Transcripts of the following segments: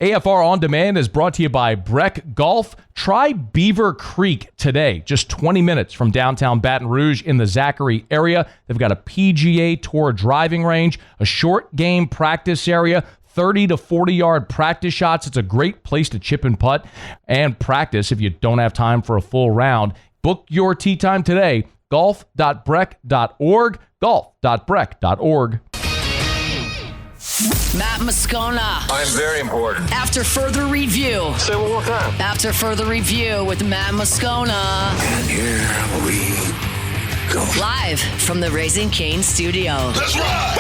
AFR On Demand is brought to you by Breck Golf. Try Beaver Creek today, just 20 minutes from downtown Baton Rouge in the Zachary area. They've got a PGA Tour driving range, a short game practice area, 30 to 40-yard practice shots. It's a great place to chip and putt and practice if you don't have time for a full round. Book your tee time today, golf.breck.org, golf.breck.org. Matt Moscona. I'm very important. After further review. Say it one more time. After further review with Matt Moscona. And here we go. Live from the Raising Cane studio. Let's ride!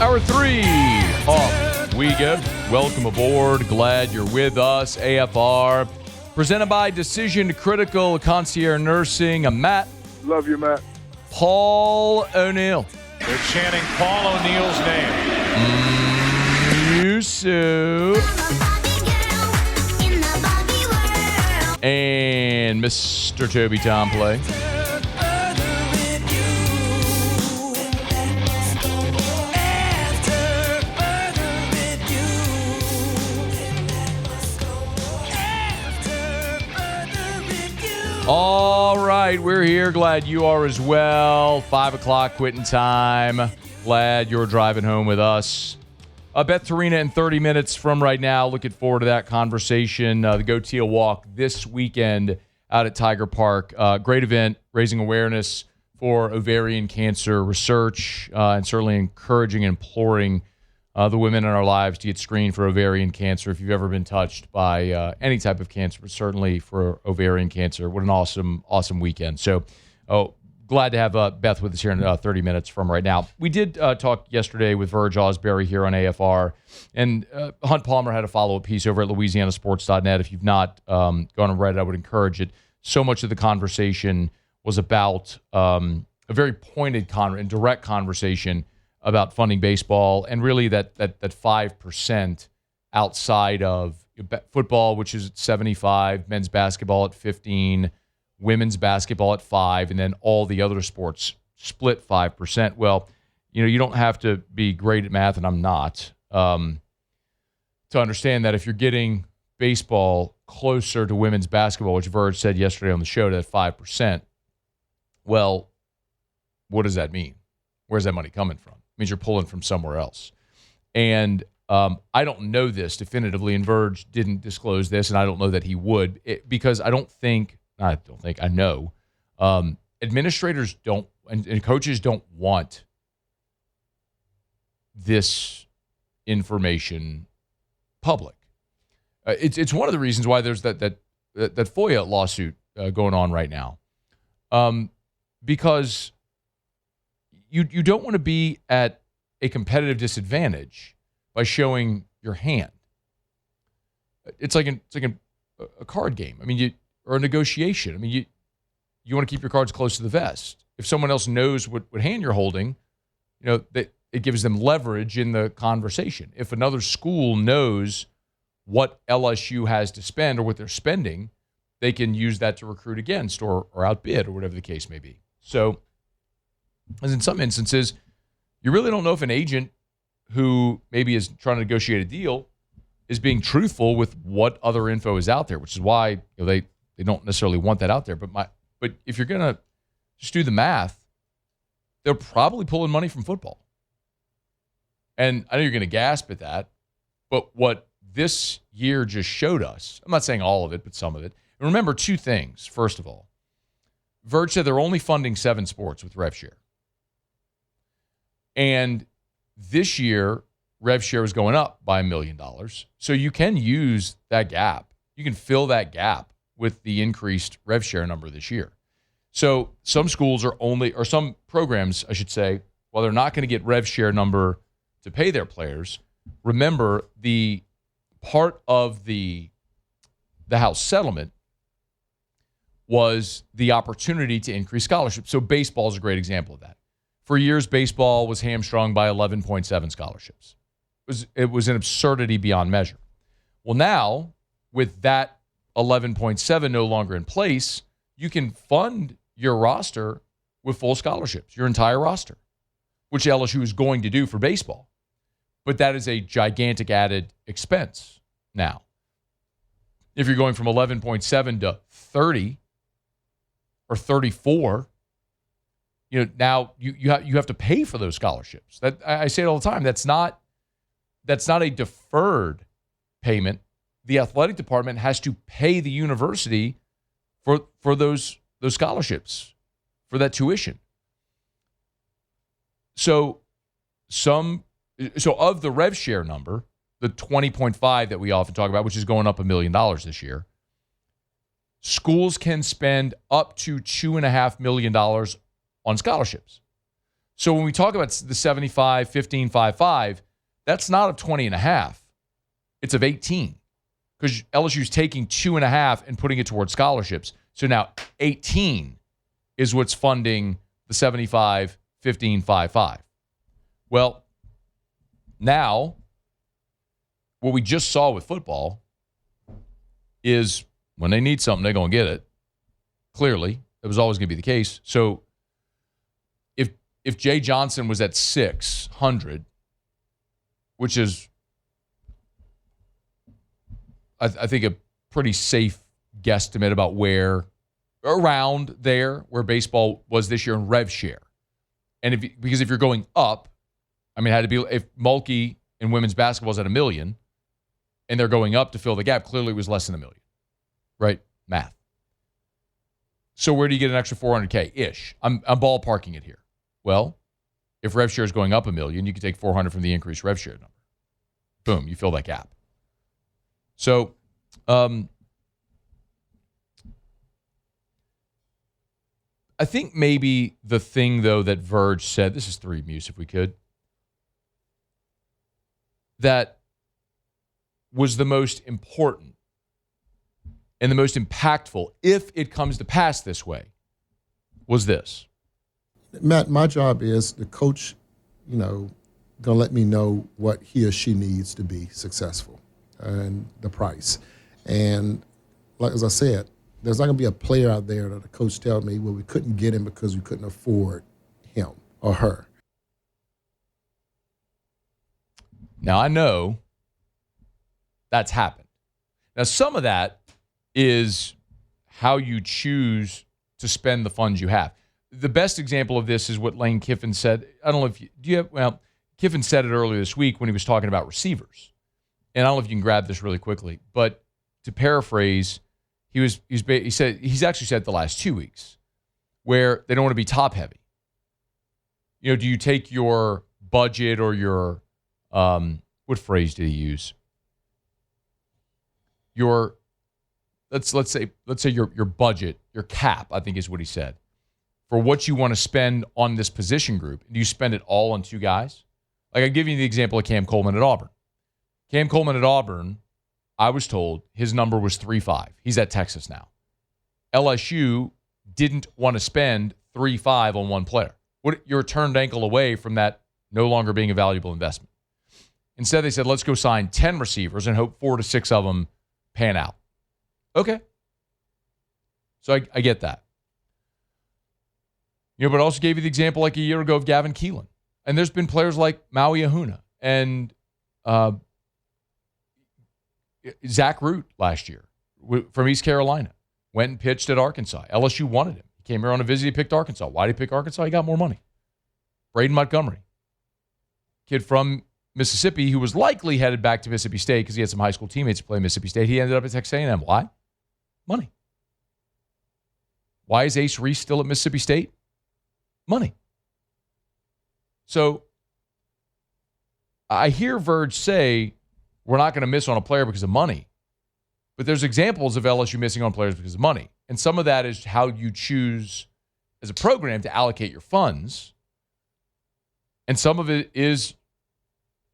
Hour 3 off weekend. Welcome aboard. Glad you're with us. AFR, presented by Decision Critical Concierge Nursing. I'm Matt. Love you, Matt. Paul O'Neill. They're chanting Paul O'Neill's name. Yusuf. And Mr. Toby Tomplay. All right, we're here. Glad you are as well. 5 o'clock quitting time. Glad you're driving home with us. Beth Torina in 30 minutes from right now. Looking forward to that conversation. The Go Teal Walk this weekend out at Tiger Park. Great event, raising awareness for ovarian cancer research and certainly encouraging and imploring the women in our lives to get screened for ovarian cancer if you've ever been touched by any type of cancer, but certainly for ovarian cancer. What an awesome, awesome weekend. So glad to have Beth with us here in 30 minutes from right now. We did talk yesterday with Verge Ausberry here on AFR, and Hunt Palmer had a follow-up piece over at LouisianaSports.net. If you've not gone and read it, I would encourage it. So much of the conversation was about a very pointed and direct conversation about funding baseball, and really that 5% outside of football, which is at 75, men's basketball at 15, women's basketball at 5, and then all the other sports split 5%. Well, you don't have to be great at math, and I'm not, to understand that if you're getting baseball closer to women's basketball, which Verge said yesterday on the show, to that 5%, well, what does that mean? Where's that money coming from? Means you're pulling from somewhere else. And I don't know this definitively, and Verge didn't disclose this, and I don't know that he would, because I know administrators don't and coaches don't want this information public. It's one of the reasons why there's that FOIA lawsuit going on right now, because you don't want to be at a competitive disadvantage by showing your hand. It's like a card game. I mean, or a negotiation. I mean, you want to keep your cards close to the vest. If someone else knows what hand you're holding, it gives them leverage in the conversation. If another school knows what LSU has to spend or what they're spending, they can use that to recruit against or outbid or whatever the case may be. So, as in some instances, you really don't know if an agent who maybe is trying to negotiate a deal is being truthful with what other info is out there, which is why they don't necessarily want that out there. But if you're gonna just do the math, they're probably pulling money from football. And I know you're gonna gasp at that, but what this year just showed us, I'm not saying all of it, but some of it. And remember two things. First of all, Verge said they're only funding 7 sports with rev share. And this year, rev share is going up by $1 million. So you can use that gap. You can fill that gap with the increased rev share number this year. So some schools or some programs, I should say, while they're not going to get rev share number to pay their players, remember the part of the House settlement was the opportunity to increase scholarships. So baseball is a great example of that. For years, baseball was hamstrung by 11.7 scholarships. It was an absurdity beyond measure. Well, now, with that 11.7 no longer in place, you can fund your roster with full scholarships, your entire roster, which LSU is going to do for baseball. But that is a gigantic added expense now. If you're going from 11.7 to 30 or 34, now you have to pay for those scholarships. That I say it all the time. That's not a deferred payment. The athletic department has to pay the university for those scholarships, for that tuition. So of the rev share number, the 20.5 that we often talk about, which is going up $1 million this year, schools can spend up to $2.5 million on scholarships. So when we talk about the 75, 15, 5, 5, that's not of 20.5. It's of 18. Because LSU's taking 2.5 and putting it towards scholarships. So now 18 is what's funding the 75, 15, 5, 5. Well, now what we just saw with football is when they need something, they're going to get it. Clearly, it was always going to be the case. So if Jay Johnson was at 600, which is, I think, a pretty safe guesstimate about around there where baseball was this year in rev share. And because if you're going up, it had to be, if Mulkey in women's basketball is at $1 million and they're going up to fill the gap, clearly it was less than $1 million, right? Math. So where do you get an extra $400K-ish? I'm ballparking it here. Well, if rev share is going up $1 million, you can take $400 from the increased rev share number. Boom, you fill that gap. So, I think maybe the thing, though, that Verge said, this is 3 Muse if we could, that was the most important and the most impactful, if it comes to pass this way, was this. Matt, my job is the coach, going to let me know what he or she needs to be successful and the price. And like as I said, there's not going to be a player out there that the coach tells me, well, we couldn't get him because we couldn't afford him or her. Now, I know that's happened. Now, some of that is how you choose to spend the funds you have. The best example of this is what Lane Kiffin said. I don't know if Kiffin said it earlier this week when he was talking about receivers. And I don't know if you can grab this really quickly, but to paraphrase, he said he's actually said the last 2 weeks where they don't want to be top heavy. Do you take your budget or your what phrase did he use? Let's say your budget, your cap, I think is what he said, for what you want to spend on this position group. Do you spend it all on 2 guys? Like I give you the example of Cam Coleman at Auburn. Cam Coleman at Auburn, I was told his number was 3.5. He's at Texas now. LSU didn't want to spend 3.5 on one player. You're a turned ankle away from that no longer being a valuable investment. Instead, they said, let's go sign 10 receivers and hope 4 to 6 of them pan out. Okay. So I get that. But I also gave you the example like a year ago of Gavin Keelan. And there's been players like Maui Ahuna and Zach Root last year from East Carolina. Went and pitched at Arkansas. LSU wanted him. He came here on a visit. He picked Arkansas. Why did he pick Arkansas? He got more money. Braden Montgomery, kid from Mississippi who was likely headed back to Mississippi State because he had some high school teammates to play Mississippi State. He ended up at Texas A&M. Why? Money. Why is Ace Reese still at Mississippi State? Money. So I hear Verge say we're not going to miss on a player because of money. But there's examples of LSU missing on players because of money. And some of that is how you choose as a program to allocate your funds. And some of it is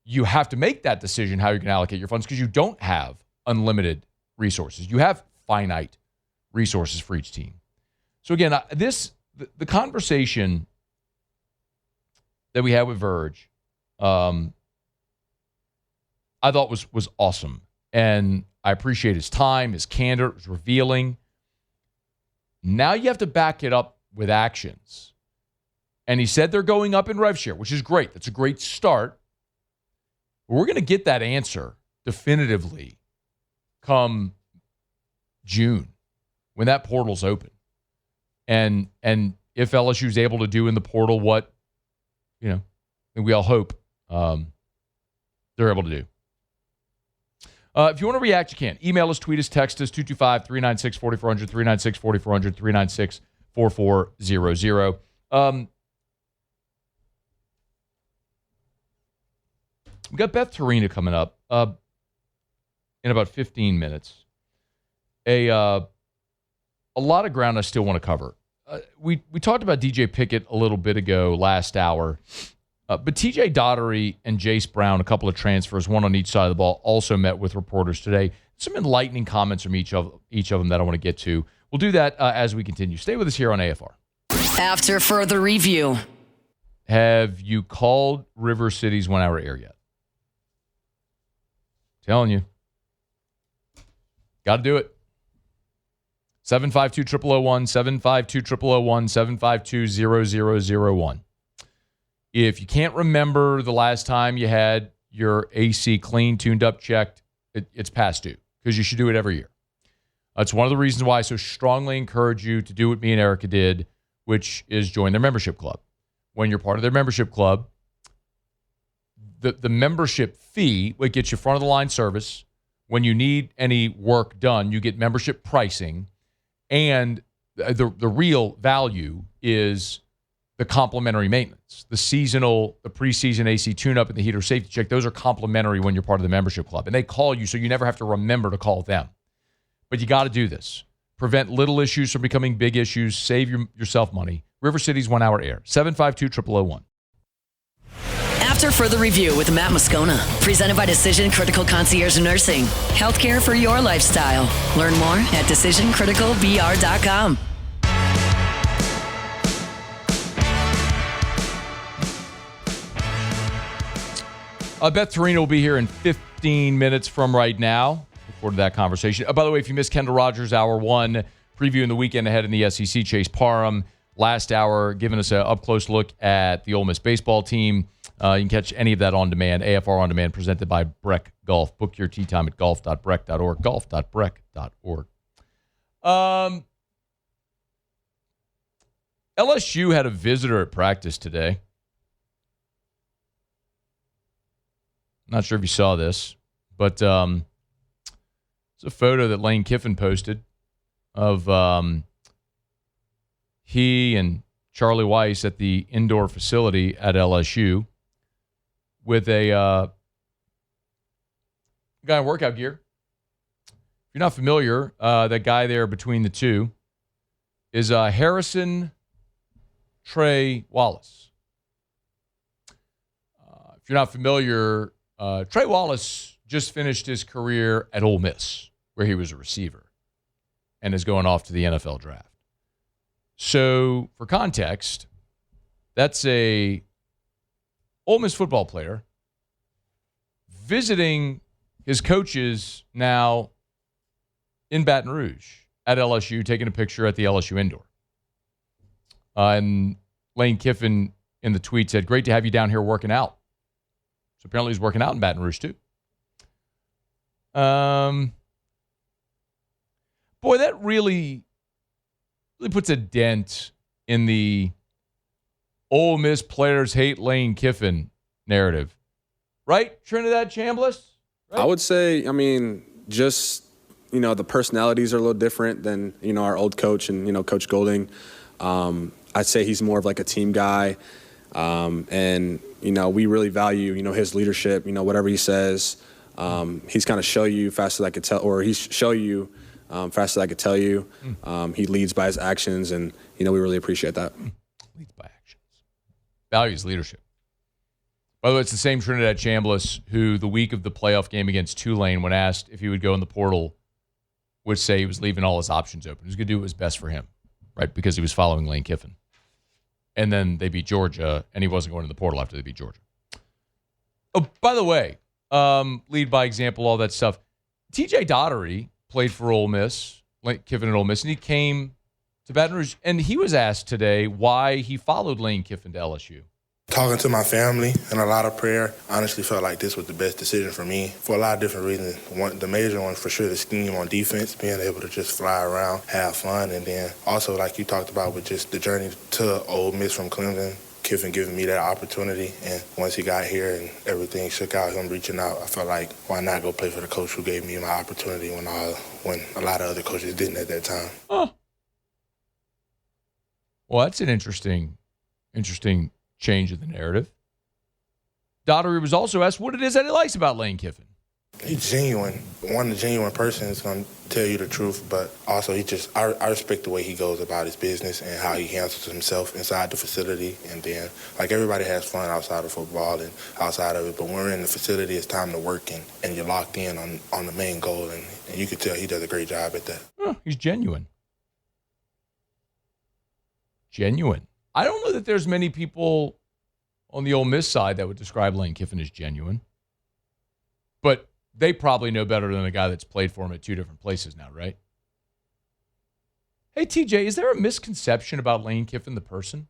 you have to make that decision how you're going to allocate your funds because you don't have unlimited resources. You have finite resources for each team. So again, the conversation that we had with Verge, I thought was awesome. And I appreciate his time, his candor. It was revealing. Now you have to back it up with actions. And he said they're going up in rev share, which is great. That's a great start. We're going to get that answer definitively come June when that portal's open. And if LSU is able to do in the portal what, we all hope they're able to do. If you want to react, you can. Email us, tweet us, text us, 225-396-4400, 396-4400, 396-4400. We got Beth Torina coming up in about 15 minutes. A lot of ground I still want to cover. We talked about DJ Pickett a little bit ago last hour, but TJ Dottery and Jace Brown, a couple of transfers, one on each side of the ball, also met with reporters today. Some enlightening comments from each of them that I want to get to. We'll do that as we continue. Stay with us here on AFR. After further review. Have you called River City's 1 hour air yet? Telling you. Got to do it. 752-0001, 752-0001, 752-0001. If you can't remember the last time you had your AC clean, tuned up, checked, it's past due because you should do it every year. That's one of the reasons why I so strongly encourage you to do what me and Erica did, which is join their membership club. When you're part of their membership club, the membership fee, it gets you front of the line service. When you need any work done, you get membership pricing. And the real value is the complimentary maintenance, the preseason AC tune-up, and the heater safety check. Those are complimentary when you're part of the membership club. And they call you, so you never have to remember to call them. But you got to do this. Prevent little issues from becoming big issues. Save yourself money. River City's 1 hour air. 752-0001. After further review with Matt Moscona, presented by Decision Critical Concierge Nursing. Healthcare for your lifestyle. Learn more at decisioncriticalbr.com. Beth Torina will be here in 15 minutes from right now. Look forward to that conversation. By the way, if you missed Kendall Rogers, Hour 1, previewing the weekend ahead in the SEC, Chase Parham, last hour, giving us an up-close look at the Ole Miss baseball team. You can catch any of that on demand, AFR on demand, presented by Breck Golf. Book your tee time at golf.breck.org, golf.breck.org. LSU had a visitor at practice today. Not sure if you saw this, but it's a photo that Lane Kiffin posted of he and Charlie Weiss at the indoor facility at LSU with a guy in workout gear. If you're not familiar, that guy there between the two is Harrison Trey Wallace. If you're not familiar, Trey Wallace just finished his career at Ole Miss, where he was a receiver, and is going off to the NFL draft. So, for context, that's a Ole Miss football player visiting his coaches now in Baton Rouge at LSU, taking a picture at the LSU indoor. And Lane Kiffin in the tweet said, "Great to have you down here working out." So apparently he's working out in Baton Rouge too. Boy, that really puts a dent in the Ole Miss players hate Lane Kiffin narrative. Right, Trinidad Chambliss? Right? I would say, just, the personalities are a little different than, our old coach and, Coach Golding. I'd say he's more of like a team guy. And, we really value, his leadership, whatever he says. He's kind of show you fast as I could tell, or he's show you fast as I could tell you. He leads by his actions, and, we really appreciate that. Leads by actions. Values leadership. By the way, it's the same Trinidad Chambliss who the week of the playoff game against Tulane, when asked if he would go in the portal, would say he was leaving all his options open. He was going to do what was best for him, right? Because he was following Lane Kiffin. And then they beat Georgia, and he wasn't going to the portal after they beat Georgia. Oh, by the way, lead by example, all that stuff. TJ Dottery played for Ole Miss, Lane Kiffin at Ole Miss, and he came to Baton Rouge. And he was asked today why he followed Lane Kiffin to LSU. Talking to my family and a lot of prayer, I honestly felt like this was the best decision for me for a lot of different reasons. The major one for sure, the scheme on defense, being able to just fly around, have fun, and then also like you talked about with just the journey to Ole Miss from Clemson, Kiffin giving me that opportunity, and once he got here and everything shook out, him reaching out, I felt like why not go play for the coach who gave me my opportunity when a lot of other coaches didn't at that time. Oh. Well, that's an interesting change of the narrative. Dottery was also asked what it is that he likes about Lane Kiffin. He's genuine. One genuine person is going to tell you the truth, but also I respect the way he goes about his business and how he handles himself inside the facility. And then, like, everybody has fun outside of football and outside of it, but when we're in the facility, it's time to work, and you're locked in on the main goal, and you can tell he does a great job at that. Oh, he's genuine. Genuine. I don't know that there's many people on the Ole Miss side that would describe Lane Kiffin as genuine, but they probably know better than a guy that's played for him at two different places now, right? Hey, TJ, is there a misconception about Lane Kiffin, the person?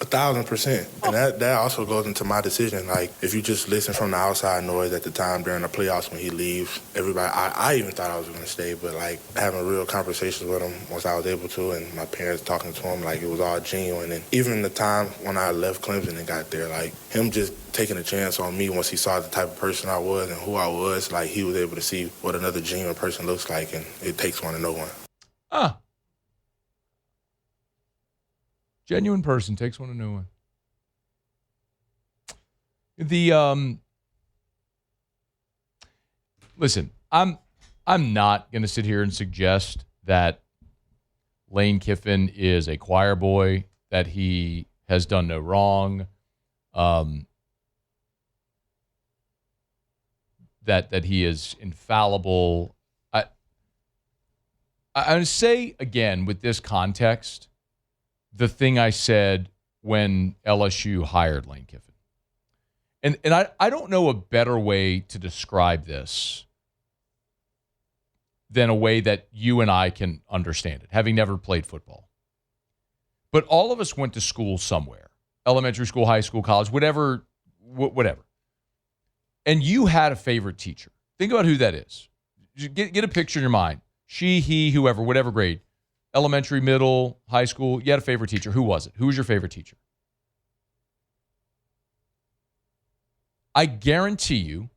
1,000%. And that also goes into my decision. Like, if you just listen from the outside noise at the time during the playoffs when he leaves, everybody, I even thought I was going to stay, but, like, having real conversations with him once I was able to, and my parents talking to him, like, it was all genuine. And even the time when I left Clemson and got there, like, him just taking a chance on me once he saw the type of person I was and who I was, like, he was able to see what another genuine person looks like, and it takes one to know one. Genuine person takes one to know one. Listen, I'm not going to sit here and suggest that Lane Kiffin is a choir boy, that he has done no wrong, that he is infallible. I would say again with this context, the thing I said when LSU hired Lane Kiffin. And I don't know a better way to describe this than a way that you and I can understand it, having never played football. But all of us went to school somewhere, elementary school, high school, college, whatever. And you had a favorite teacher. Think about who that is. Get a picture in your mind. She, he, whoever, whatever grade. Elementary, middle, high school, you had a favorite teacher. Who was it? Who was your favorite teacher? I guarantee you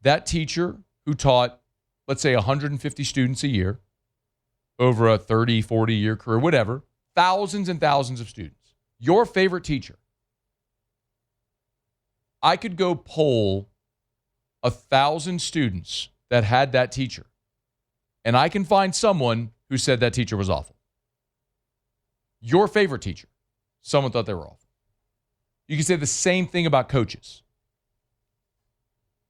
that teacher who taught, let's say, 150 students a year over a 30, 40-year career, whatever, thousands and thousands of students, your favorite teacher, I could go poll 1,000 students that had that teacher, and I can find someone who said that teacher was awful. Your favorite teacher, someone thought they were awful. You can say the same thing about coaches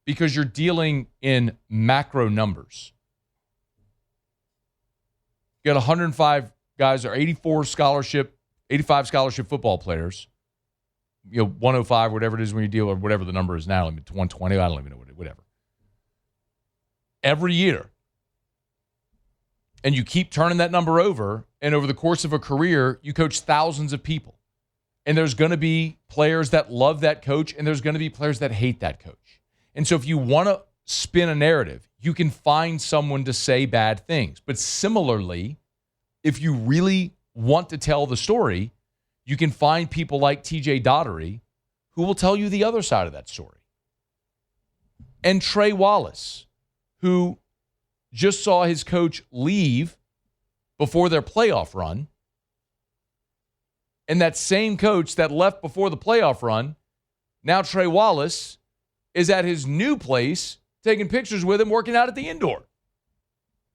because you're dealing in macro numbers. You got 105 guys or 85 scholarship football players, 105, whatever it is when you deal, or whatever the number is now, 120, I don't even know, whatever. Every year. And you keep turning that number over, and over the course of a career, you coach thousands of people. And there's going to be players that love that coach, and there's going to be players that hate that coach. And so if you want to spin a narrative, you can find someone to say bad things. But similarly, if you really want to tell the story, you can find people like TJ Dottery who will tell you the other side of that story. And Trey Wallace, who just saw his coach leave before their playoff run. And that same coach that left before the playoff run, now Trey Wallace is at his new place taking pictures with him working out at the indoor.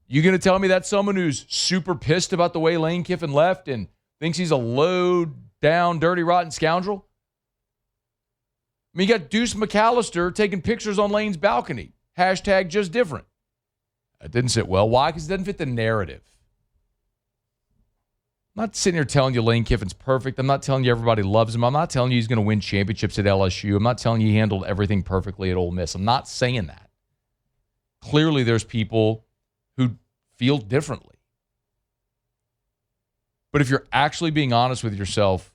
You going to tell me that's someone who's super pissed about the way Lane Kiffin left and thinks he's a low-down, dirty, rotten scoundrel? I mean, you got Deuce McAllister taking pictures on Lane's balcony. Hashtag just different. It didn't sit well. Why? Because it doesn't fit the narrative. I'm not sitting here telling you Lane Kiffin's perfect. I'm not telling you everybody loves him. I'm not telling you he's going to win championships at LSU. I'm not telling you he handled everything perfectly at Ole Miss. I'm not saying that. clearly there's people who feel differently. But if you're actually being honest with yourself,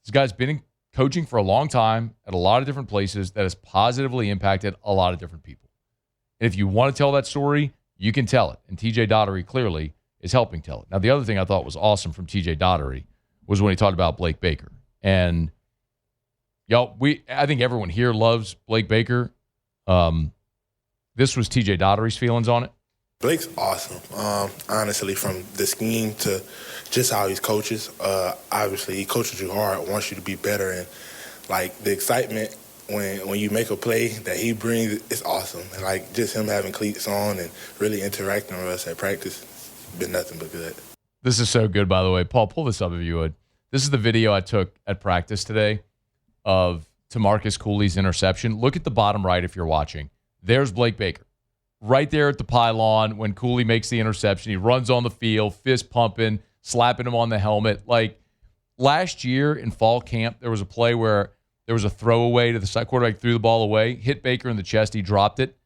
this guy's been in coaching for a long time at a lot of different places that has positively impacted a lot of different people. And if you want to tell that story, you can tell it. And TJ Dottery clearly is helping tell it. Now, the other thing I thought was awesome from TJ Dottery was when he talked about Blake Baker. And I think everyone here loves Blake Baker. This was TJ Dottery's feelings on it. Blake's awesome. Honestly, from the scheme to just how he coaches. Obviously, he coaches you hard, wants you to be better, and like the excitement when you make a play that he brings, it's awesome. And like just him having cleats on and really interacting with us at practice, been nothing but good. This is so good, by the way. Paul, pull this up if you would. This is the video I took at practice today of Tamarcus Cooley's interception. Look at the bottom right if you're watching. There's Blake Baker. Right there at the pylon when Cooley makes the interception. He runs on the field, fist pumping, slapping him on the helmet. Like last year in fall camp, there was a play where there was a throwaway to the side. Quarterback threw the ball away, hit Baker in the chest. He dropped it.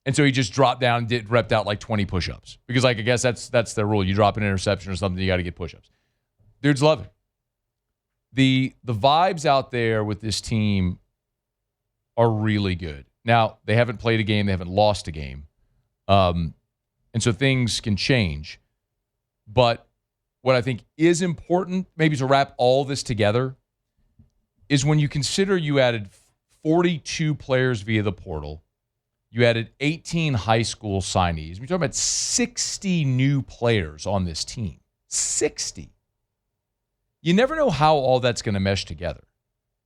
And so he just dropped down and repped out like 20 push-ups. Because like I guess that's the rule. You drop an interception or something, you got to get push-ups. Dudes love it. The vibes out there with this team are really good. Now, they haven't played a game. They haven't lost a game. And so things can change. But what I think is important, maybe to wrap all this together, is when you consider you added 42 players via the portal, you added 18 high school signees. We're talking about 60 new players on this team. 60. You never know how all that's going to mesh together.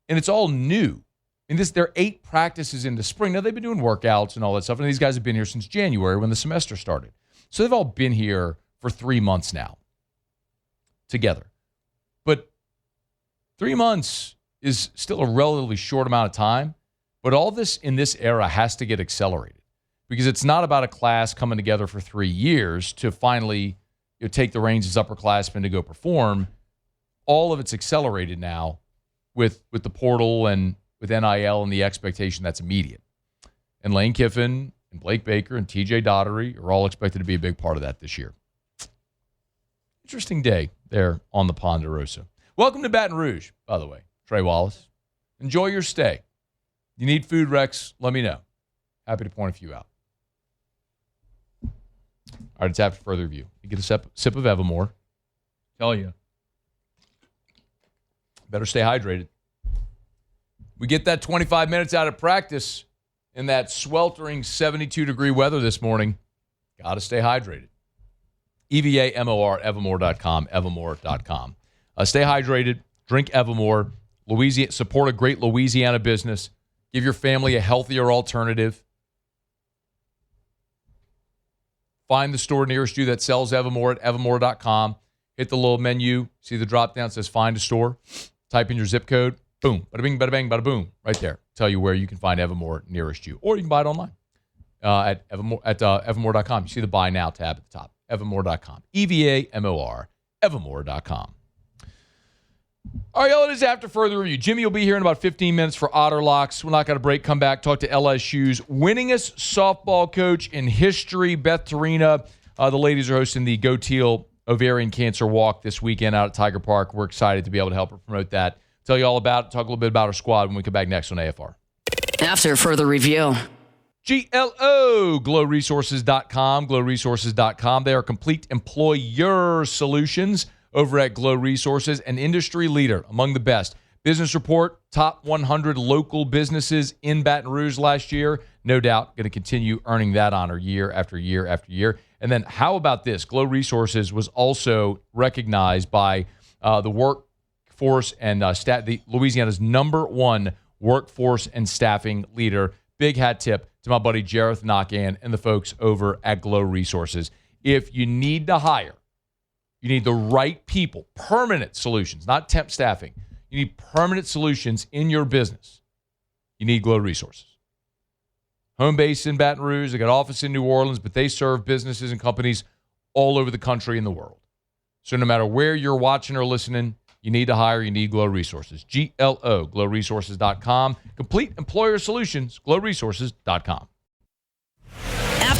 And it's all new. And there are 8 practices into spring. Now, they've been doing workouts and all that stuff, and these guys have been here since January when the semester started. So they've all been here for 3 months now together. But 3 months is still a relatively short amount of time. But all this in this era has to get accelerated because it's not about a class coming together for 3 years to finally take the reins as upperclassmen to go perform. All of it's accelerated now with the portal and with NIL and the expectation that's immediate. And Lane Kiffin and Blake Baker and TJ Dottery are all expected to be a big part of that this year. Interesting day there on the Ponderosa. Welcome to Baton Rouge, by the way, Trey Wallace. Enjoy your stay. You need food, Rex, let me know. Happy to point a few out. All right, it's after further review. You get a sip of Evermore. Tell you. Better stay hydrated. We get that 25 minutes out of practice in that sweltering 72-degree weather this morning. Got to stay hydrated. EVAMOR, Evermore.com, Evermore.com. Stay hydrated. Drink Evermore. Louisiana, support a great Louisiana business. Give your family a healthier alternative. Find the store nearest you that sells Evermore at Evermore.com. Hit the little menu. See the drop down that says Find a Store. Type in your zip code. Boom. Bada bing, bada bang, bada boom. Right there. Tell you where you can find Evermore nearest you. Or you can buy it online at Evermore.com. You see the Buy Now tab at the top. Evermore.com. EVAMOR. Evermore.com. All right, y'all, it is after further review. Jimmy will be here in about 15 minutes for Otter Locks. We're not going to break. Come back, talk to LSU's winningest softball coach in history, Beth Torina. The ladies are hosting the Go Teal Ovarian Cancer Walk this weekend out at Tiger Park. We're excited to be able to help her promote that. Tell you all about it, talk a little bit about our squad when we come back next on AFR. After further review. GLO, glowresources.com, glowresources.com. They are complete employer solutions over at Glow Resources, an industry leader, among the best. Business report, top 100 local businesses in Baton Rouge last year. No doubt going to continue earning that honor year after year after year. And then how about this? Glow Resources was also recognized by the workforce and the Louisiana's #1 workforce and staffing leader. Big hat tip to my buddy Jareth Knockan and the folks over at Glow Resources. If you need to hire, you need the right people, permanent solutions, not temp staffing. You need permanent solutions in your business. You need Glow Resources. Home base in Baton Rouge. They got office in New Orleans, but they serve businesses and companies all over the country and the world. So no matter where you're watching or listening, you need to hire, you need Glow Resources. GLO, glowresources.com. Complete employer solutions, glowresources.com.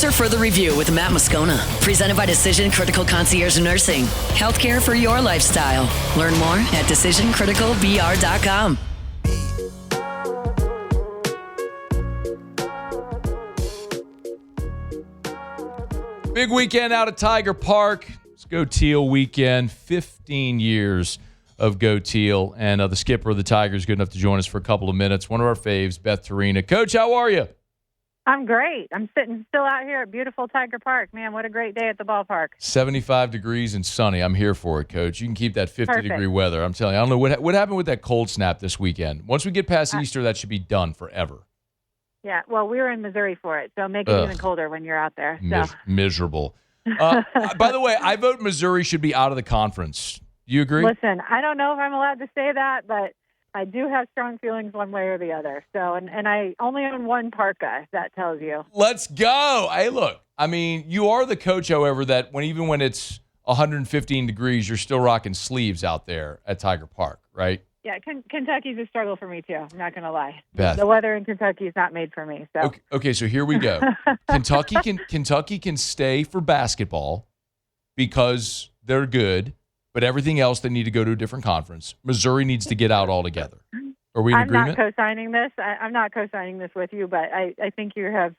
After Further Review with Matt Moscona, presented by Decision Critical Concierge Nursing. Healthcare for your lifestyle. Learn more at decisioncriticalbr.com. Big weekend out at Tiger Park. It's Go Teal weekend. 15 years of Go Teal. And the skipper of the Tigers good enough to join us for a couple of minutes. One of our faves, Beth Torina. Coach, how are you? I'm great. I'm sitting still out here at beautiful Tiger Park. Man, what a great day at the ballpark. 75 degrees and sunny. I'm here for it, Coach. You can keep that 50-degree weather. I'm telling you. I don't know what happened with that cold snap this weekend. Once we get past Easter, that should be done forever. Yeah, well, we were in Missouri for it, so make it even colder when you're out there. So. Miserable. By the way, I vote Missouri should be out of the conference. Do you agree? Listen, I don't know if I'm allowed to say that, but I do have strong feelings one way or the other. So, and I only own one parka, if that tells you. Let's go. Hey, look, I mean, you are the coach, however, that even when it's 115 degrees, you're still rocking sleeves out there at Tiger Park, right? Yeah, Kentucky's a struggle for me, too. I'm not going to lie. Beth. The weather in Kentucky is not made for me. So. Okay, so here we go. Kentucky can stay for basketball because they're good, but everything else they need to go to a different conference. Missouri needs to get out altogether. Are we in agreement? I'm not co-signing this. I'm not co-signing this with you, but I think you have,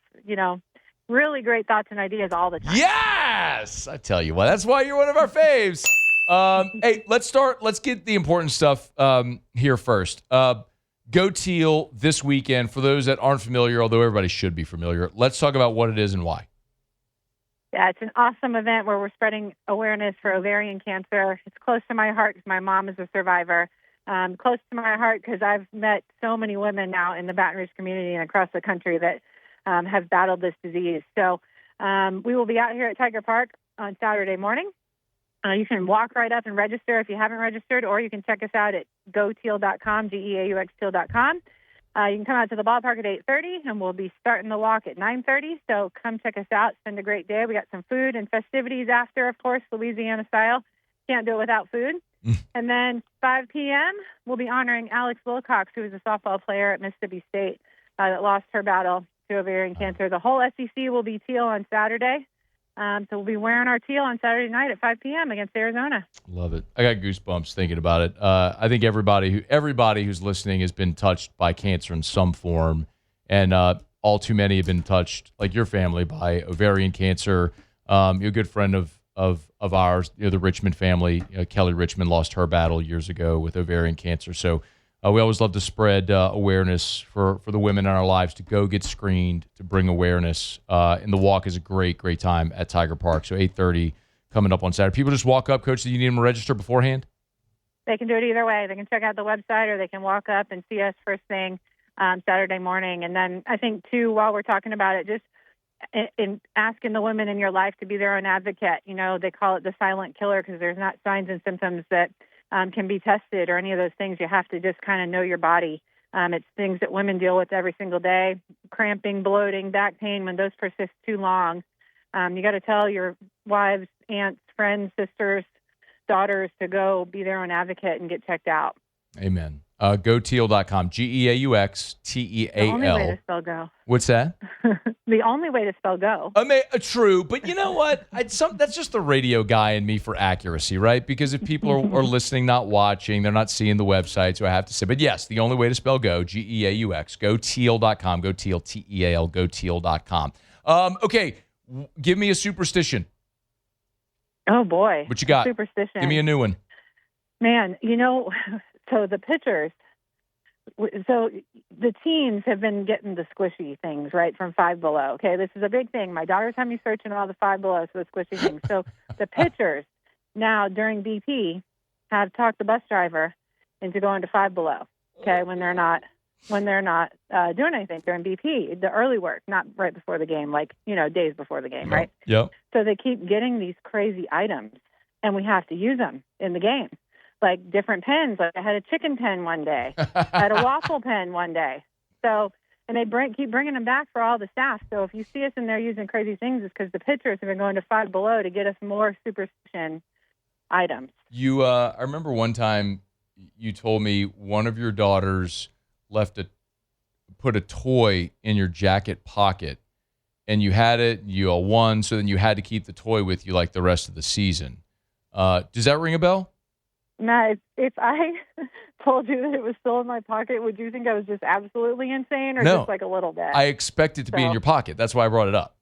really great thoughts and ideas all the time. Yes! I tell you what, that's why you're one of our faves. Hey, let's get the important stuff here first. Go Teal this weekend. For those that aren't familiar, although everybody should be familiar, let's talk about what it is and why. Yeah, it's an awesome event where we're spreading awareness for ovarian cancer. It's close to my heart because my mom is a survivor. Close to my heart because I've met so many women now in the Baton Rouge community and across the country that have battled this disease. So we will be out here at Tiger Park on Saturday morning. You can walk right up and register if you haven't registered, or you can check us out at goteal.com, GEAUXteal.com. You can come out to the ballpark at 8:30, and we'll be starting the walk at 9:30. So come check us out. Spend a great day. We got some food and festivities after, of course, Louisiana style. Can't do it without food. And then 5 p.m., we'll be honoring Alex Wilcox, who was a softball player at Mississippi State that lost her battle to ovarian cancer. The whole SEC will be teal on Saturday. So we'll be wearing our teal on Saturday night at 5 p.m. against Arizona. Love it. I got goosebumps thinking about it. I think everybody who's listening has been touched by cancer in some form, and all too many have been touched, like your family, by ovarian cancer. You're a good friend of ours, the Richmond family. Kelly Richmond lost her battle years ago with ovarian cancer. So we always love to spread awareness for the women in our lives to go get screened, to bring awareness. And the walk is a great time at Tiger Park. So 8:30 coming up on Saturday. People just walk up, Coach. Do you need them to register beforehand? They can do it either way. They can check out the website, or they can walk up and see us first thing Saturday morning. And then I think, too, while we're talking about it, just in asking the women in your life to be their own advocate. They call it the silent killer because there's not signs and symptoms that can be tested or any of those things. You have to just kind of know your body. It's things that women deal with every single day: cramping, bloating, back pain. When those persist too long, you got to tell your wives, aunts, friends, sisters, daughters to go be their own advocate and get checked out. Amen. GoTeal.com, GEAUXTEAL. The only way to spell go. What's that? The only way to spell go. True, but you know what? That's just the radio guy in me for accuracy, right? Because if people are listening, not watching, they're not seeing the website, so I have to say. But yes, the only way to spell go, GEAUX, GoTeal.com, GoTeal, TEAL, GoTeal.com. Okay, give me a superstition. Oh, boy. What you got? Superstition. Give me a new one. Man, so the pitchers, so the teams have been getting the squishy things, right, from Five Below. Okay, this is a big thing. My daughters have me searching all the Five Below for the squishy things. So the pitchers now during BP have talked the bus driver into going to Five Below. Okay, when they're not doing anything during BP, the early work, not right before the game, like days before the game, right? Yep. So they keep getting these crazy items, and we have to use them in the game. Like different pens. Like I had a chicken pen one day. I had a waffle pen one day. So, and they keep bringing them back for all the staff. So if you see us in there using crazy things, it's because the pitchers have been going to Five Below to get us more superstition items. I remember one time you told me one of your daughters put a toy in your jacket pocket, and you had it, you all won, so then you had to keep the toy with you like the rest of the season. Does that ring a bell? Matt, if I told you that it was still in my pocket, would you think I was just absolutely insane or No. just like a little bit? I expect it to be in your pocket. That's why I brought it up.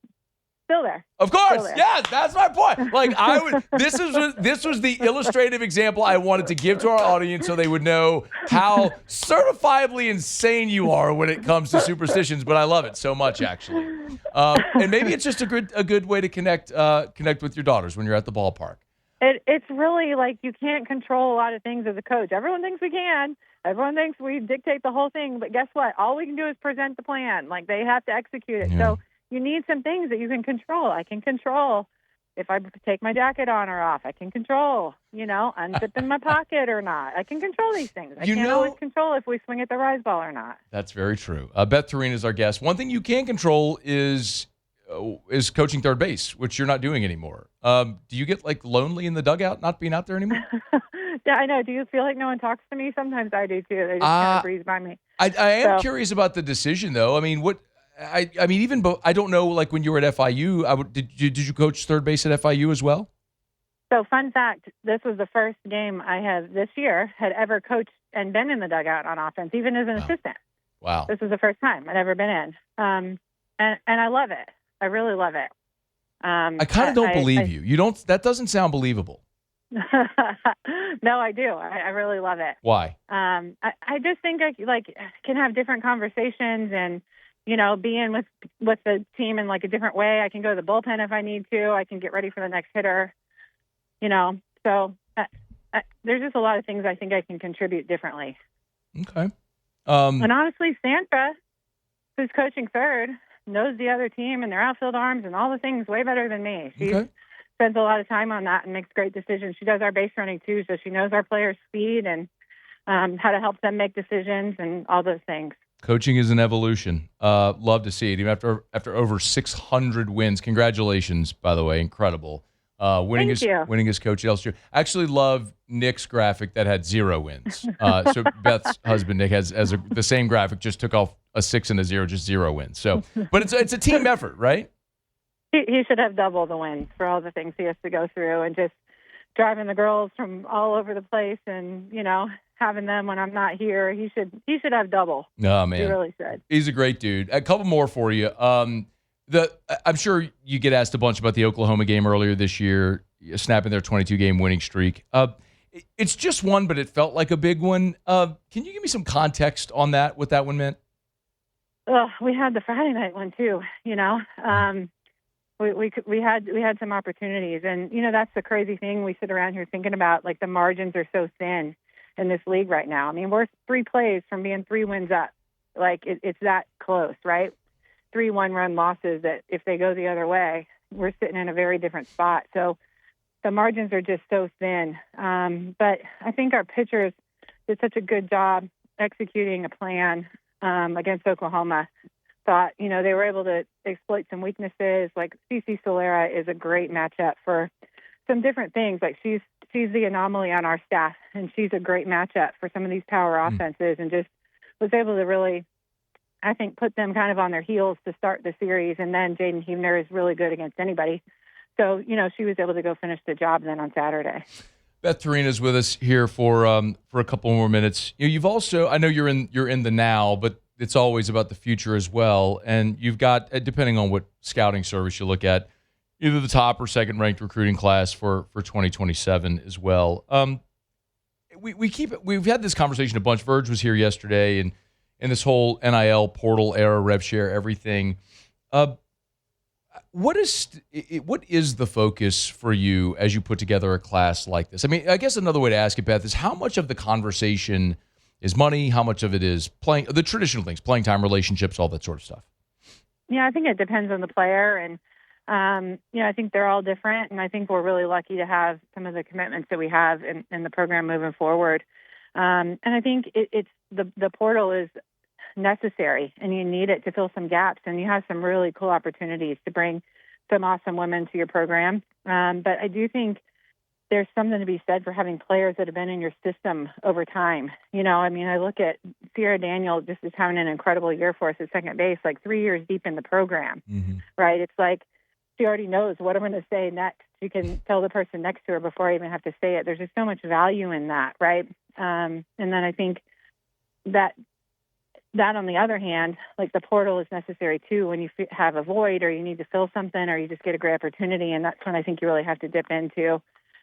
Still there. Of course, there. yes, that's my point. Like this was the illustrative example I wanted to give to our audience so they would know how certifiably insane you are when it comes to superstitions. But I love it so much, actually. And maybe it's just a good way to connect with your daughters when you're at the ballpark. It's really like you can't control a lot of things as a coach. Everyone thinks we can. Everyone thinks we dictate the whole thing. But guess what? All we can do is present the plan. Like they have to execute it. Yeah. So you need some things that you can control. I can control if I take my jacket on or off. I can control, unzipping my pocket or not. I can control these things. I can't always control if we swing at the rise ball or not. That's very true. Beth Torina is our guest. One thing you can control is coaching third base, which you're not doing anymore. Do you get like lonely in the dugout not being out there anymore? Yeah, I know. Do you feel like no one talks to me? Sometimes I do too. They just kind of breeze by me. I am curious about the decision though. I mean, I don't know. Like when you were at FIU, did you coach third base at FIU as well? So fun fact, this was the first game I have this year had ever coached and been in the dugout on offense, even as an assistant. Wow. This was the first time I'd ever been in. And I love it. I really love it. I kind of don't believe you. You don't. That doesn't sound believable. No, I do. I really love it. Why? I just think I can have different conversations and being with the team in like a different way. I can go to the bullpen if I need to. I can get ready for the next hitter. So there's just a lot of things I think I can contribute differently. Okay. And honestly, Sandra, who's coaching third, knows the other team and their outfield arms and all the things way better than me. She spends a lot of time on that and makes great decisions. She does our base running too, so she knows our players' speed and how to help them make decisions and all those things. Coaching is an evolution. Love to see it. Even after over 600 wins. Congratulations, by the way. Incredible. Winning as coach at LSU. I actually love Nick's graphic that had 0 wins. So Beth's husband, Nick, has the same graphic, just took off a 6 and a 0, just 0 wins. So, but it's a team effort, right? He should have double the wins for all the things he has to go through and just driving the girls from all over the place and, having them when I'm not here. He should have double. Oh, man. He really should. He's a great dude. A couple more for you. I'm sure you get asked a bunch about the Oklahoma game earlier this year, snapping their 22-game winning streak. It's just one, but it felt like a big one. Can you give me some context on that, what that one meant? We had the Friday night one too, We had some opportunities, and that's the crazy thing. We sit around here thinking about like the margins are so thin in this league right now. I mean, we're 3 plays from being 3 wins up. Like it's that close, right? 3 one-run losses that if they go the other way, we're sitting in a very different spot. So the margins are just so thin. But I think our pitchers did such a good job executing a plan against Oklahoma. Thought, they were able to exploit some weaknesses. Like CC Solera is a great matchup for some different things. Like she's the anomaly on our staff, and she's a great matchup for some of these power offenses, and just was able to really, I think, put them kind of on their heels to start the series. And then Jaden Huebner is really good against anybody. So, she was able to go finish the job then on Saturday. Beth Torina is with us here for a couple more minutes. You've also, I know you're in the now, but it's always about the future as well. And you've got, depending on what scouting service you look at, either the top or second ranked recruiting class for 2027 as well. We've had this conversation a bunch. Verge was here yesterday, and this whole NIL portal era, rev share, everything. What is the focus for you as you put together a class like this? I mean, I guess another way to ask it, Beth, is how much of the conversation is money? How much of it is playing, the traditional things, playing time, relationships, all that sort of stuff? Yeah, I think it depends on the player, and I think they're all different, and I think we're really lucky to have some of the commitments that we have in the program moving forward. And I think it's the portal is necessary, and you need it to fill some gaps, and you have some really cool opportunities to bring some awesome women to your program. But I do think there's something to be said for having players that have been in your system over time. I look at Sierra Daniel just is having an incredible year for us at second base, like 3 years deep in the program, right? It's like she already knows what I'm going to say next. She can tell the person next to her before I even have to say it. There's just so much value in that, right? And then I think that on the other hand, like the portal is necessary too when you have a void or you need to fill something or you just get a great opportunity. And that's when I think you really have to dip into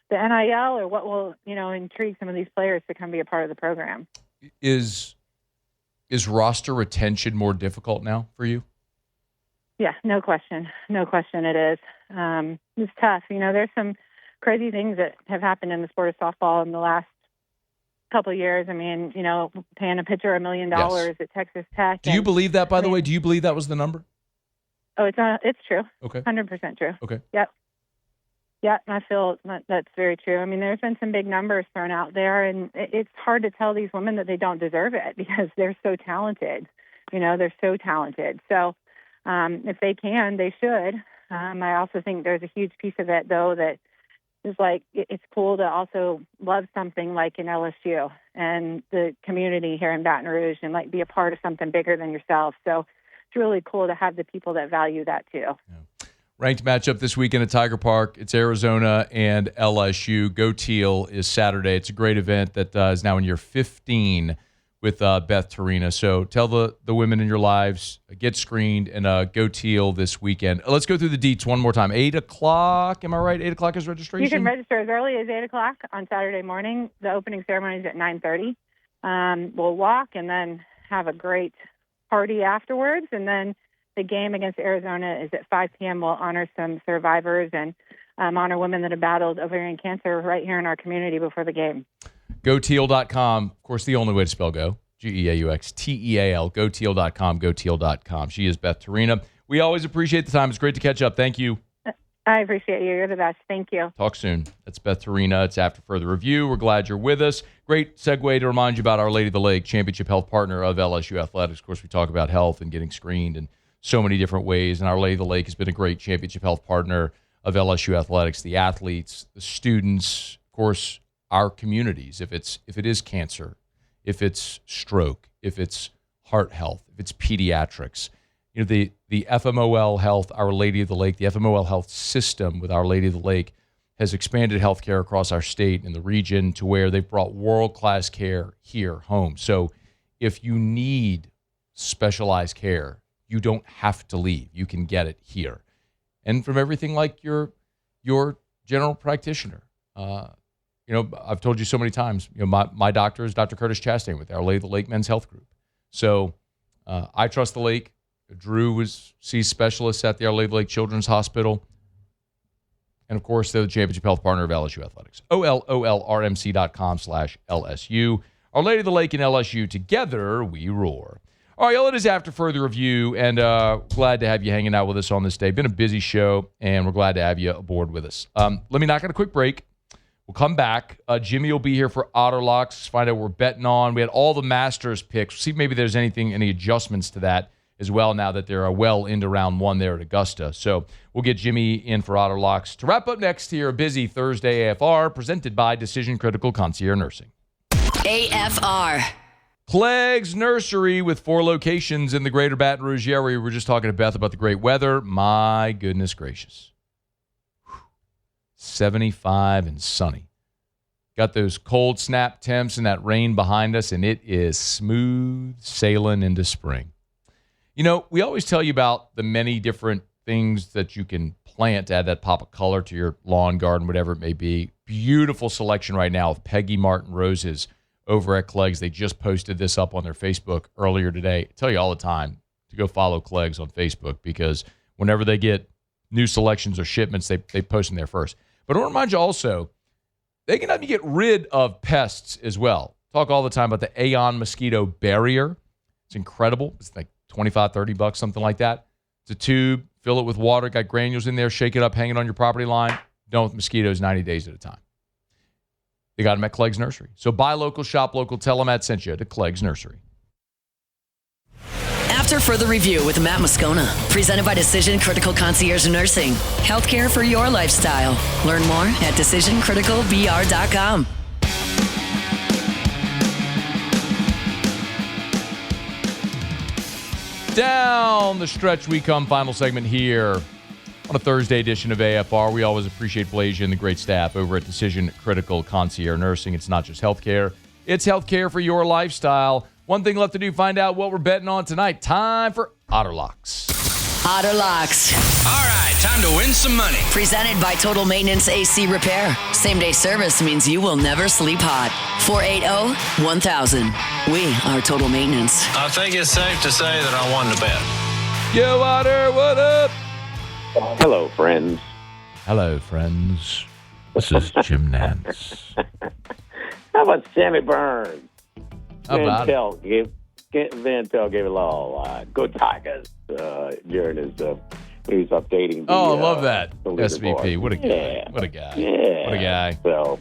the NIL or what will, intrigue some of these players to come be a part of the program. Is roster retention more difficult now for you? Yeah, no question. No question it is. It's tough. There's some crazy things that have happened in the sport of softball in the last couple of years. Paying a pitcher $1 million at Texas Tech. Do you believe that, by the way? Do you believe that was the number? Oh, it's true. Okay. 100% true. Okay. Yep. Yeah, I feel that's very true. There's been some big numbers thrown out there, and it's hard to tell these women that they don't deserve it because they're so talented. They're so talented. So if they can, they should. I also think there's a huge piece of it, though, that is like it's cool to also love something like in LSU and the community here in Baton Rouge and like be a part of something bigger than yourself. So it's really cool to have the people that value that too. Yeah. Ranked matchup this weekend at Tiger Park. It's Arizona and LSU. Go Teal is Saturday. It's a great event that is now in year 15 with Beth Torina. So tell the women in your lives, get screened, and go Teal this weekend. Let's go through the deets one more time. 8 o'clock, am I right? 8 o'clock is registration? You can register as early as 8 o'clock on Saturday morning. The opening ceremony is at 9:30. We'll walk and then have a great party afterwards, and then the game against Arizona is at 5 p.m. We'll honor some survivors and honor women that have battled ovarian cancer right here in our community before the game. GoTeal.com. Of course, the only way to spell go. GeauxTeal. GoTeal.com. GoTeal.com. She is Beth Torina. We always appreciate the time. It's great to catch up. Thank you. I appreciate you. You're the best. Thank you. Talk soon. That's Beth Torina. It's After Further Review. We're glad you're with us. Great segue to remind you about Our Lady of the Lake, championship health partner of LSU Athletics. Of course, we talk about health and getting screened and so many different ways. And Our Lady of the Lake has been a great championship health partner of LSU Athletics, the athletes, the students, of course, our communities. If it is cancer, if it's stroke, if it's heart health, if it's pediatrics, the FMOL Health, Our Lady of the Lake, the FMOL Health system with Our Lady of the Lake has expanded healthcare across our state and the region to where they've brought world-class care here home. So if you need specialized care, you don't have to leave. You can get it here. And from everything like your general practitioner. I've told you so many times, my doctor is Dr. Curtis Chastain with Our Lady of the Lake Men's Health Group. So I trust the lake. Drew sees specialists at the Our Lady of the Lake Children's Hospital. And, of course, they're the championship health partner of LSU Athletics. OLOLRMC.com/LSU. Our Lady of the Lake and LSU, together we roar. All right, y'all, it is After Further Review, and glad to have you hanging out with us on this day. Been a busy show, and we're glad to have you aboard with us. Let me knock on a quick break. We'll come back. Jimmy will be here for Otter Locks, find out what we're betting on. We had all the Masters picks. See if maybe there's any adjustments to that as well now that they're well into round one there at Augusta. So we'll get Jimmy in for Otter Locks. To wrap up next here, a busy Thursday AFR presented by Decision Critical Concierge Nursing. AFR. Clegg's Nursery with 4 locations in the greater Baton Rouge area. We were just talking to Beth about the great weather. My goodness gracious. 75 and sunny. Got those cold snap temps and that rain behind us, and it is smooth sailing into spring. We always tell you about the many different things that you can plant to add that pop of color to your lawn, garden, whatever it may be. Beautiful selection right now of Peggy Martin roses over at Clegg's. They just posted this up on their Facebook earlier today. I tell you all the time to go follow Clegg's on Facebook because whenever they get new selections or shipments, they post them there first. But I want to remind you also, they can help you get rid of pests as well. Talk all the time about the Aeon Mosquito Barrier. It's incredible. It's like $25, $30, something like that. It's a tube, fill it with water, got granules in there, shake it up, hang it on your property line. Done with mosquitoes 90 days at a time. They got them at Clegg's Nursery. So buy local, shop local, tell them Matt sent you to Clegg's Nursery. After further review with Matt Moscona, presented by Decision Critical Concierge Nursing. Healthcare for your lifestyle. Learn more at decisioncriticalbr.com. Down the stretch we come. Final segment here on a Thursday edition of AFR. We always appreciate Blasia and the great staff over at Decision Critical Concierge Nursing. It's not just healthcare. It's healthcare for your lifestyle. One thing left to do, find out what we're betting on tonight. Time for Otter Locks. Otter Locks. All right, time to win some money. Presented by Total Maintenance AC Repair. Same-day service means you will never sleep hot. 480-1000. We are Total Maintenance. I think it's safe to say that I won the bet. Yo, Otter, what up? Hello, friends. Hello, friends. This is Jim Nance. How about Sammy Burns? How about it? Van Pelt gave a little go Tigers during his he was updating. I love that. the SVP. leaderboard. What a guy. Yeah. What a guy. Yeah. What a guy. So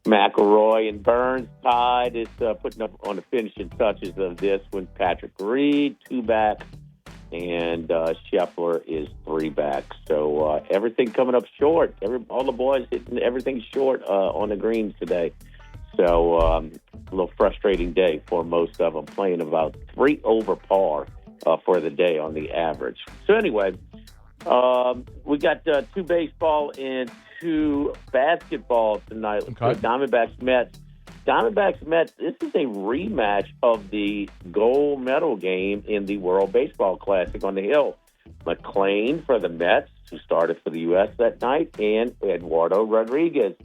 McElroy and Burns tied. Is putting up on the finishing touches of this when Patrick Reed 2 back and Scheffler is 3 back. So everything coming up short. All the boys hitting everything short on the greens today. So a little frustrating day for most of them, playing about 3 over par for the day on the average. So anyway, we got 2 baseball and 2 basketball tonight. Okay. Diamondbacks Mets. This is a rematch of the gold medal game in the World Baseball Classic on the Hill. McLean for the Mets, who started for the U.S. that night, and Eduardo Rodriguez.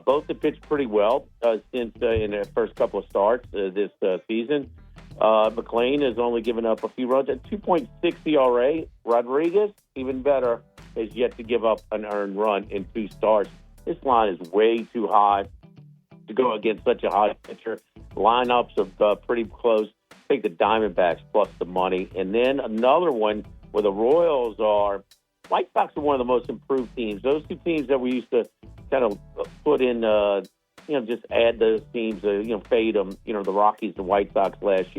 Both have pitched pretty well since in their first couple of starts this season. McLean has only given up a few runs at 2.6 ERA. Rodriguez, even better, has yet to give up an earned run in 2 starts. This line is way too high to go against such a high pitcher. Lineups are pretty close. Take the Diamondbacks plus the money. And then another one where the Royals are. White Sox are one of the most improved teams. Those 2 teams that we used to kind of put in, just add those teams, fade them, the Rockies and White Sox last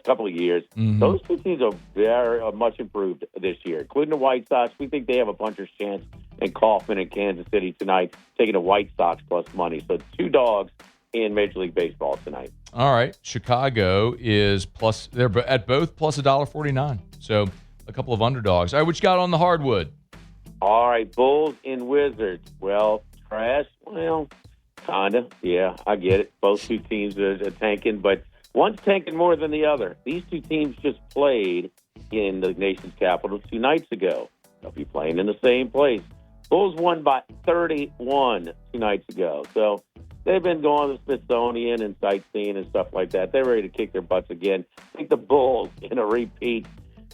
couple of years. Mm-hmm. Those 2 teams are very much improved this year, including the White Sox. We think they have a puncher's chance in Kaufman in Kansas City tonight, taking the White Sox plus money. So 2 dogs in Major League Baseball tonight. All right. Chicago is plus, they're at both plus $1.49. So a couple of underdogs. All right, what you got on the hardwood? All right, Bulls and Wizards. Well, trash. Well, kind of. Yeah, I get it. Both 2 teams are tanking, but one's tanking more than the other. These 2 teams just played in the nation's capital 2 nights ago. They'll be playing in the same place. Bulls won by 31 2 nights ago. So they've been going to the Smithsonian and sightseeing and stuff like that. They're ready to kick their butts again. I think the Bulls in a repeat.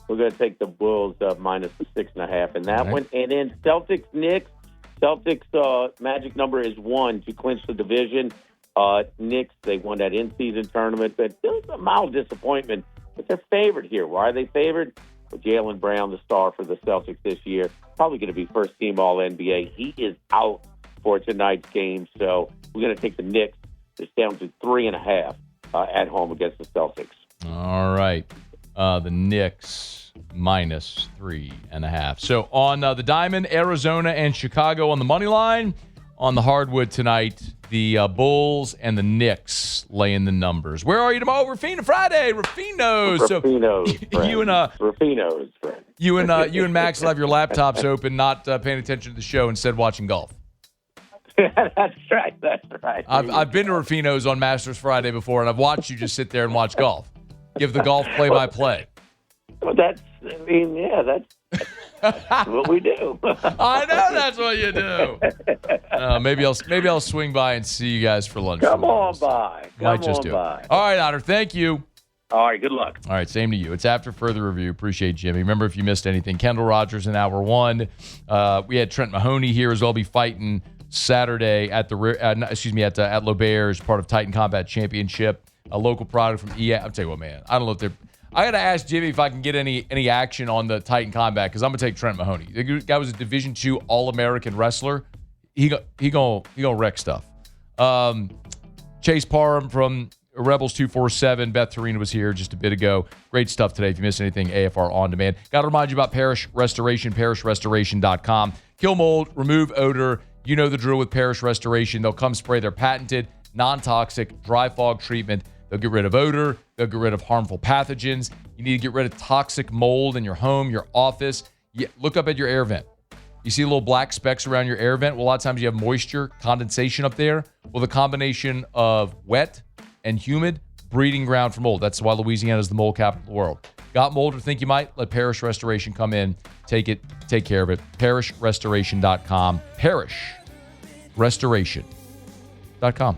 We're going to take the Bulls minus the 6.5 in that one. And then Celtics-Knicks. Celtics magic number is 1 to clinch the division. Knicks, they won that in-season tournament. But it was a mild disappointment. But they're favored here. Why are they favored? Well, Jaylen Brown, the star for the Celtics this year, probably going to be first-team All-NBA. He is out for tonight's game. So we're going to take the Knicks. It's down to 3.5 at home against the Celtics. All right. The Knicks minus 3.5. So on the Diamond, Arizona and Chicago on the money line. On the hardwood tonight, the Bulls and the Knicks laying the numbers. Where are you tomorrow? Rafino Friday. Rafinos. Rafinos, So you and Rafinos, friend. you and Max will have your laptops open, not paying attention to the show, instead watching golf. That's right. I've been to Rafino's on Masters Friday before, and I've watched you just sit there and watch golf. Give the golf play-by-play. Well, that's what we do. I know that's what you do. Maybe I'll swing by and see you guys for lunch. Come on by. Might just do it. All right, Otter. Thank you. All right. Good luck. All right. Same to you. It's after further review. Appreciate Jimmy. Remember, if you missed anything, Kendall Rogers in hour 1. We had Trent Mahoney here as well. Be fighting Saturday at at L'Auberge, part of Titan Combat Championship, a local product from EA. I'll tell you what, man. I don't know if they're. I got to ask Jimmy if I can get any action on the Titan Combat, because I'm gonna take Trent Mahoney. The guy was a Division II All-American wrestler. He gonna wreck stuff. Chase Parham Rebels 247. Beth Torina was here just a bit ago. Great stuff today. If you missed anything, AFR On Demand. Got to remind you about Parish Restoration, parishrestoration.com. Kill mold, remove odor. You know the drill with Parish Restoration. They'll come spray their patented, non-toxic, dry fog treatment. They'll get rid of odor. They'll get rid of harmful pathogens. You need to get rid of toxic mold in your home, your office. Look up at your air vent. You see little black specks around your air vent? Well, a lot of times you have moisture, condensation up there. Well, the combination of wet and humid, breeding ground for mold. That's why Louisiana is the mold capital of the world. Got mold or think you might? Let Parish Restoration come in. Take care of it. ParishRestoration.com. ParishRestoration.com.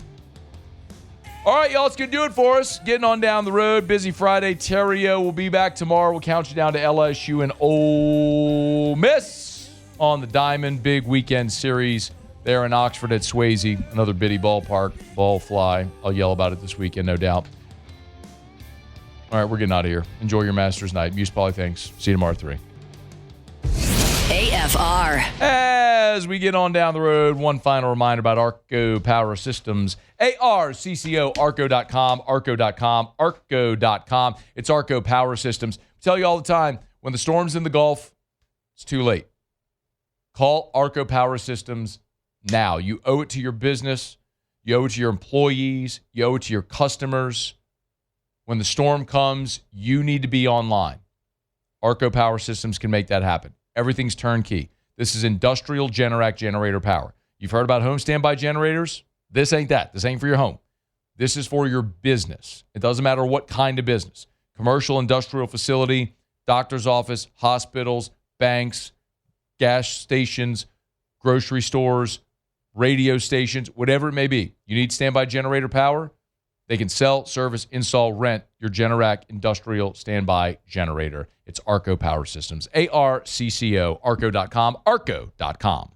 All right, y'all, it's going to do it for us. Getting on down the road. Busy Friday. Terrio will be back tomorrow. We'll count you down to LSU and Ole Miss on the Diamond. Big weekend series there in Oxford at Swayze. Another bitty ballpark. Ball fly. I'll yell about it this weekend, no doubt. All right, we're getting out of here. Enjoy your Masters night. Muse Polly, thanks. See you tomorrow at 3. AFR. As we get on down the road, one final reminder about Arco Power Systems. ARCCO, Arco.com, Arco.com, Arco.com. It's Arco Power Systems. I tell you all the time, when the storm's in the Gulf, it's too late. Call Arco Power Systems now. You owe it to your business. You owe it to your employees. You owe it to your customers. When the storm comes, you need to be online. Arco Power Systems can make that happen. Everything's turnkey. This is industrial Generac generator power. You've heard about home standby generators? This ain't that. This ain't for your home. This is for your business. It doesn't matter what kind of business. Commercial, industrial facility, doctor's office, hospitals, banks, gas stations, grocery stores, radio stations, whatever it may be. You need standby generator power? They can sell, service, install, rent your Generac industrial standby generator. It's Arco Power Systems. ARCCO, Arco.com, Arco.com.